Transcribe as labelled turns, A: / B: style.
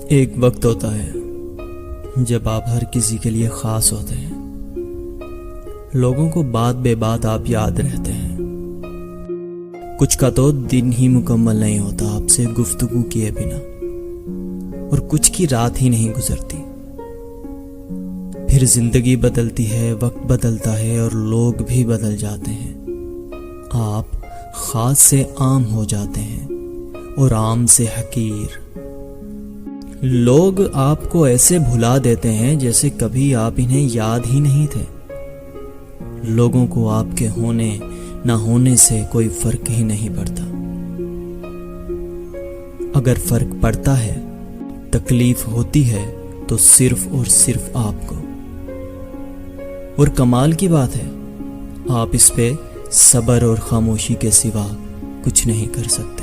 A: ایک وقت ہوتا ہے جب آپ ہر کسی کے لیے خاص ہوتے ہیں. لوگوں کو بات بے بات آپ یاد رہتے ہیں. کچھ کا تو دن ہی مکمل نہیں ہوتا آپ سے گفتگو کیے بنا، اور کچھ کی رات ہی نہیں گزرتی. پھر زندگی بدلتی ہے، وقت بدلتا ہے اور لوگ بھی بدل جاتے ہیں. آپ خاص سے عام ہو جاتے ہیں اور عام سے حقیر. لوگ آپ کو ایسے بھلا دیتے ہیں جیسے کبھی آپ انہیں یاد ہی نہیں تھے. لوگوں کو آپ کے ہونے نہ ہونے سے کوئی فرق ہی نہیں پڑتا. اگر فرق پڑتا ہے، تکلیف ہوتی ہے تو صرف اور صرف آپ کو. اور کمال کی بات ہے، آپ اس پہ صبر اور خاموشی کے سوا کچھ نہیں کر سکتے.